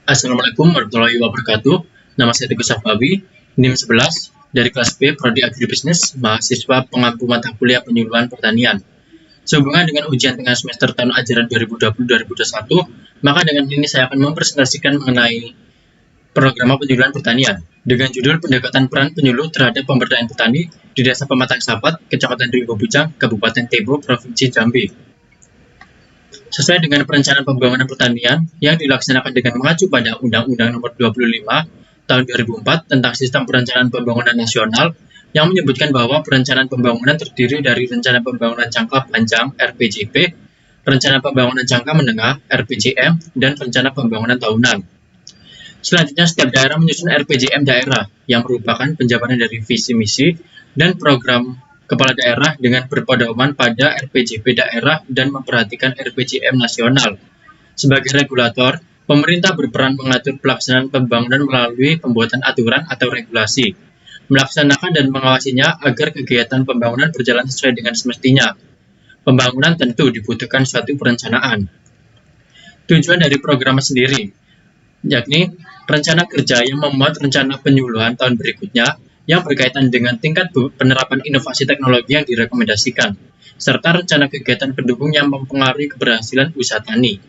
Assalamualaikum warahmatullahi wabarakatuh. Nama saya Teguh Safawi, NIM 11 dari kelas B Prodi Agribisnis, mahasiswa pengampu mata kuliah penyuluhan pertanian. Sehubungan dengan ujian tengah semester tahun ajaran 2020-2021, maka dengan ini saya akan mempresentasikan mengenai program penyuluhan pertanian dengan judul pendekatan peran penyuluh terhadap pemberdayaan petani di Desa Pematang Sapat, Kecamatan Rimbo Bujang, Kabupaten Tebo, Provinsi Jambi. Sesuai dengan perencanaan pembangunan pertanian yang dilaksanakan dengan mengacu pada Undang-Undang Nomor 25 Tahun 2004 tentang Sistem Perencanaan Pembangunan Nasional yang menyebutkan bahwa perencanaan pembangunan terdiri dari rencana pembangunan jangka panjang (RPJP), rencana pembangunan jangka menengah (RPJM), dan rencana pembangunan tahunan. Selanjutnya, setiap daerah menyusun RPJM daerah yang merupakan penjabaran dari visi misi dan program kepala daerah dengan berpedoman pada RPJP daerah dan memperhatikan RPJM nasional. Sebagai regulator, pemerintah berperan mengatur pelaksanaan pembangunan melalui pembuatan aturan atau regulasi, melaksanakan dan mengawasinya agar kegiatan pembangunan berjalan sesuai dengan semestinya. Pembangunan tentu dibutuhkan suatu perencanaan. Tujuan dari program sendiri, yakni rencana kerja yang memuat rencana penyuluhan tahun berikutnya yang berkaitan dengan tingkat penerapan inovasi teknologi yang direkomendasikan, serta rencana kegiatan pendukung yang mempengaruhi keberhasilan usaha tani.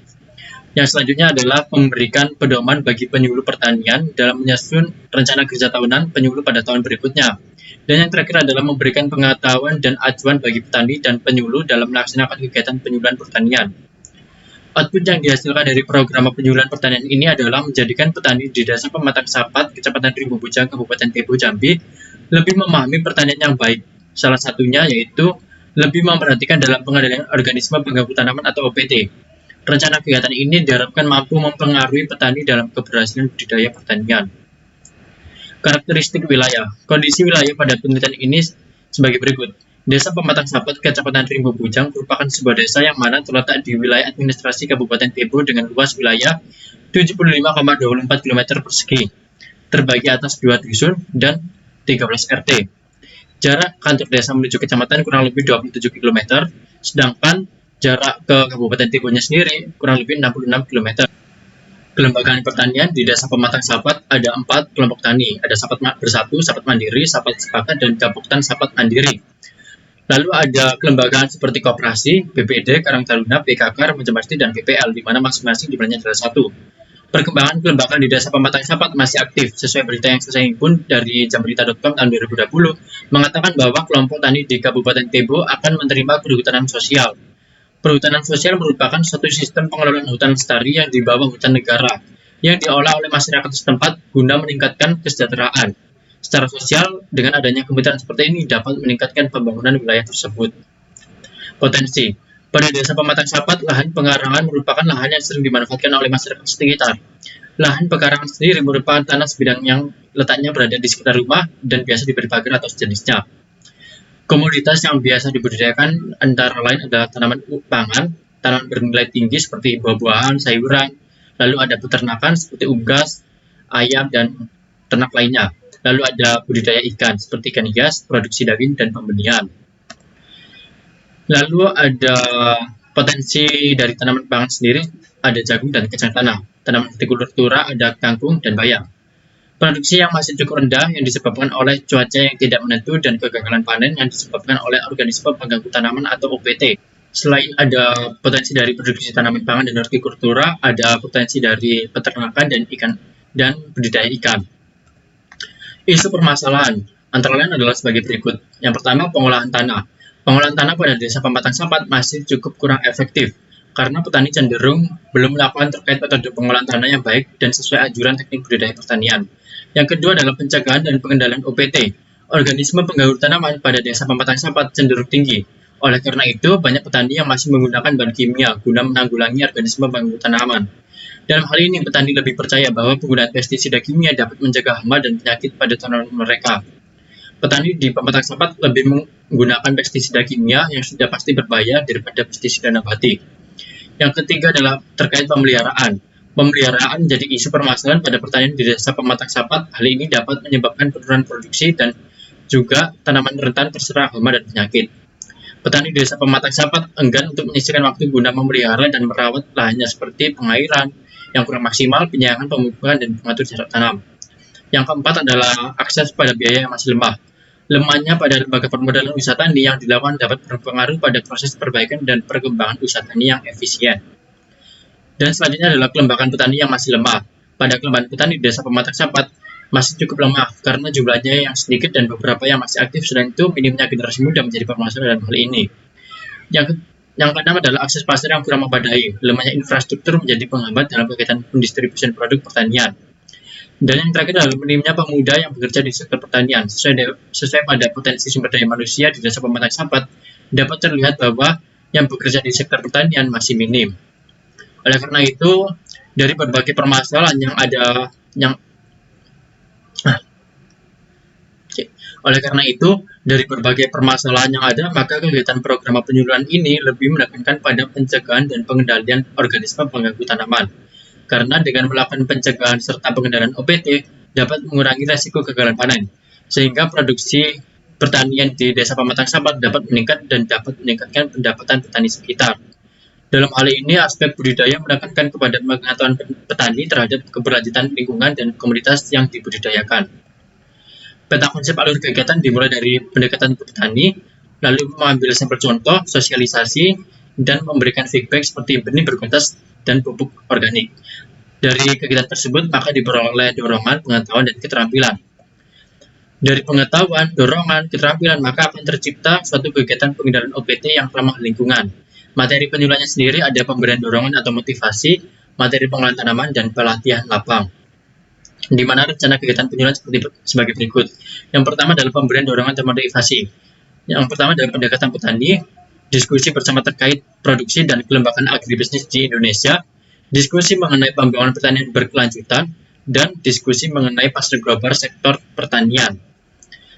Yang selanjutnya adalah memberikan pedoman bagi penyuluh pertanian dalam menyusun rencana kerja tahunan penyuluh pada tahun berikutnya. Dan yang terakhir adalah memberikan pengetahuan dan acuan bagi petani dan penyuluh dalam melaksanakan kegiatan penyuluhan pertanian. Output yang dihasilkan dari program penyuluhan pertanian ini adalah menjadikan petani di Desa Pematang Sapat, Kecamatan Rimbo Bujang, Kabupaten Tebo, Jambi, lebih memahami pertanian yang baik. Salah satunya yaitu lebih memperhatikan dalam pengendalian organisme pengganggu tanaman atau OPT. Rencana kegiatan ini diharapkan mampu mempengaruhi petani dalam keberhasilan budidaya pertanian. Karakteristik wilayah. Kondisi wilayah pada penelitian ini sebagai berikut. Desa Pematang Sapat, Kecamatan Rimbo Bujang merupakan sebuah desa yang mana terletak di wilayah administrasi Kabupaten Tebo dengan luas wilayah 75,24 km persegi, terbagi atas 2 dusun dan 13 RT. Jarak kantor desa menuju kecamatan kurang lebih 27 km, sedangkan jarak ke Kabupaten Tebo-nya sendiri kurang lebih 66 km. Kelembagaan pertanian di Desa Pematang Sapat ada 4 kelompok tani, ada Sapat Bersatu, Sapat Mandiri, Sapat Sepakat, dan Gaboktan Sapat Mandiri. Lalu ada kelembagaan seperti koperasi, BPD, Karang Taruna, PKK, Remaja Bakti, dan PPL, di mana masing-masing jumlahnya adalah 1. Perkembangan kelembagaan di Desa Pematang Sapat masih aktif, sesuai berita yang saya himpun dari jamberita.com tahun 2020, mengatakan bahwa kelompok tani di Kabupaten Tebo akan menerima perhutanan sosial. Perhutanan sosial merupakan suatu sistem pengelolaan hutan lestari yang di bawah hutan negara, yang diolah oleh masyarakat setempat guna meningkatkan kesejahteraan. Secara sosial, dengan adanya kemitraan seperti ini dapat meningkatkan pembangunan wilayah tersebut. Potensi. Pada Desa Pematang Sapat, lahan pekarangan merupakan lahan yang sering dimanfaatkan oleh masyarakat sekitar. Lahan pekarangan sendiri merupakan tanah sebidang yang letaknya berada di sekitar rumah dan biasa diberi pagar atau sejenisnya. Komoditas yang biasa dibudidayakan antara lain adalah tanaman pangan, tanaman bernilai tinggi seperti buah-buahan, sayuran, lalu ada peternakan seperti unggas, ayam, dan ternak lainnya. Lalu ada budidaya ikan seperti ikan hias, produksi daging, dan pembenihan. Lalu ada potensi dari tanaman pangan sendiri, ada jagung dan kacang tanah. Tanaman hortikultura ada kangkung dan bayam. Produksi yang masih cukup rendah yang disebabkan oleh cuaca yang tidak menentu dan kegagalan panen yang disebabkan oleh organisme pengganggu tanaman atau OPT. Selain ada potensi dari produksi tanaman pangan dan hortikultura, ada potensi dari peternakan dan ikan dan budidaya ikan. Isu permasalahan antara lain adalah sebagai berikut. Yang pertama, pengolahan tanah. Pengolahan tanah pada Desa Pematang Sapat masih cukup kurang efektif karena petani cenderung belum melakukan terkait metode pengolahan tanah yang baik dan sesuai anjuran teknik budidaya pertanian. Yang kedua adalah pencegahan dan pengendalian OPT. Organisme pengganggu tanaman pada Desa Pematang Sapat cenderung tinggi. Oleh karena itu, banyak petani yang masih menggunakan bahan kimia guna menanggulangi organisme pengganggu tanaman. Dalam hal ini, petani lebih percaya bahwa penggunaan pestisida kimia dapat mencegah hama dan penyakit pada tanaman mereka. Petani di Pematang Sapat lebih menggunakan pestisida kimia yang sudah pasti berbahaya daripada pestisida nabati. Yang ketiga adalah terkait pemeliharaan. Pemeliharaan menjadi isu permasalahan pada pertanian di Desa Pematang Sapat. Hal ini dapat menyebabkan penurunan produksi dan juga tanaman rentan terserang hama dan penyakit. Petani Desa Pematang Sapat enggan untuk menyisihkan waktu guna memelihara dan merawat lahannya seperti pengairan, yang kurang maksimal, penyayangan, pemupukan, dan pengatur jarak tanam. Yang keempat adalah akses pada biaya yang masih lemah. Lemahnya pada lembaga permodalan usaha tani yang dilakukan dapat berpengaruh pada proses perbaikan dan perkembangan usaha tani yang efisien. Dan selanjutnya adalah kelembagaan petani yang masih lemah. Pada kelembagaan petani di Desa Pematang Sampat masih cukup lemah karena jumlahnya yang sedikit dan beberapa yang masih aktif. Selain itu, minimnya generasi muda menjadi permasalahan dalam hal ini. Yang keenam adalah akses pasar yang kurang memadai. Lemahnya infrastruktur menjadi penghambat dalam kegiatan pendistribusian produk pertanian. Dan yang terakhir adalah minimnya pemuda yang bekerja di sektor pertanian. Sesuai pada potensi sumber daya manusia di Desa Pematang Sampat, dapat terlihat bahwa yang bekerja di sektor pertanian masih minim. Oleh karena itu, dari berbagai permasalahan yang ada, maka kegiatan program penyuluhan ini lebih menekankan pada pencegahan dan pengendalian organisme pengganggu tanaman. Karena dengan melakukan pencegahan serta pengendalian OPT dapat mengurangi resiko kegagalan panen, sehingga produksi pertanian di Desa Pematang Sampat dapat meningkat dan dapat meningkatkan pendapatan petani sekitar. Dalam hal ini, aspek budidaya menekankan kepada pengetahuan petani terhadap keberlanjutan lingkungan dan komunitas yang dibudidayakan. Peta konsep alur kegiatan dimulai dari pendekatan ke petani, lalu mengambil sampel contoh, sosialisasi, dan memberikan feedback seperti benih berkualitas dan pupuk organik. Dari kegiatan tersebut, maka diperoleh dorongan, pengetahuan, dan keterampilan. Dari pengetahuan, dorongan, keterampilan, maka akan tercipta suatu kegiatan pengendalian OPT yang ramah lingkungan. Materi penyuluhannya sendiri ada pemberian dorongan atau motivasi, materi pengolahan tanaman, dan pelatihan lapang. Di mana rencana kegiatan penyuluhan sebagai berikut. Yang pertama adalah pemberian dorongan atau motivasi. Yang pertama adalah pendekatan petani, diskusi bersama terkait produksi dan kelembagaan agribisnis di Indonesia, diskusi mengenai pembangunan pertanian berkelanjutan, dan diskusi mengenai pasar global sektor pertanian.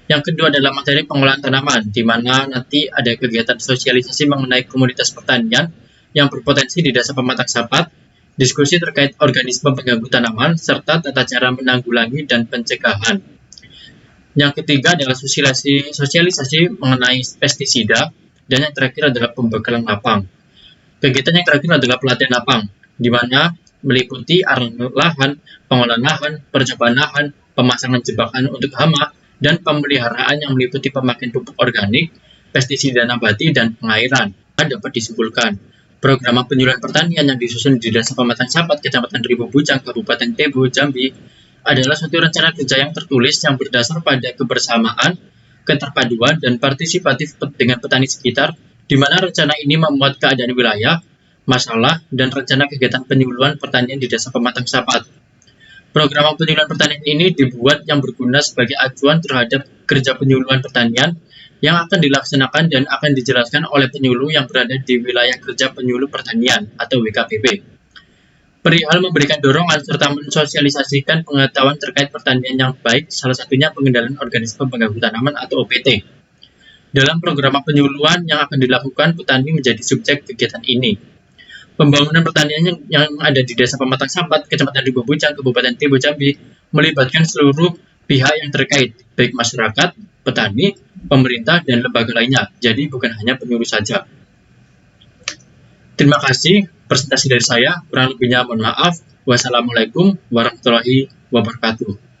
Yang kedua adalah materi pengolahan tanaman, di mana nanti ada kegiatan sosialisasi mengenai komunitas pertanian yang berpotensi di Desa Pematang Sampat, diskusi terkait organisme pengganggu tanaman, serta tata cara menanggulangi dan pencegahan. Yang ketiga adalah sosialisasi mengenai pestisida, dan yang terakhir adalah pembekalan lapang. Kegiatan yang terakhir adalah pelatihan lapang, di mana meliputi arahan lahan, pengolahan lahan, percobaan lahan, pemasangan jebakan untuk hama, dan pemeliharaan yang meliputi pemakaian pupuk organik, pestisida nabati, dan pengairan. Dapat disimpulkan, program penyuluhan pertanian yang disusun di Desa Pematang Sampat, Kecamatan Ribu Bujang, Kabupaten Tebo, Jambi, adalah suatu rencana kerja yang tertulis yang berdasar pada kebersamaan, keterpaduan, dan partisipatif dengan petani sekitar, di mana rencana ini memuat keadaan wilayah, masalah, dan rencana kegiatan penyuluhan pertanian di Desa Pematang Sampat. Program penyuluhan pertanian ini dibuat yang berguna sebagai acuan terhadap kerja penyuluhan pertanian yang akan dilaksanakan dan akan dijelaskan oleh penyuluh yang berada di wilayah kerja penyuluh pertanian atau WKPP. Perihal memberikan dorongan serta mensosialisasikan pengetahuan terkait pertanian yang baik, salah satunya pengendalian organisme pengganggu tanaman atau OPT. Dalam program penyuluhan yang akan dilakukan, petani menjadi subjek kegiatan ini. Pembangunan pertanian yang ada di Desa Pematang Sampat, Kecamatan Ribu Bujang, Kabupaten Tebo, Jambi, melibatkan seluruh pihak yang terkait, baik masyarakat, petani, pemerintah, dan lembaga lainnya. Jadi bukan hanya penyuluh saja. Terima kasih presentasi dari saya, kurang lebihnya mohon maaf. Wassalamualaikum warahmatullahi wabarakatuh.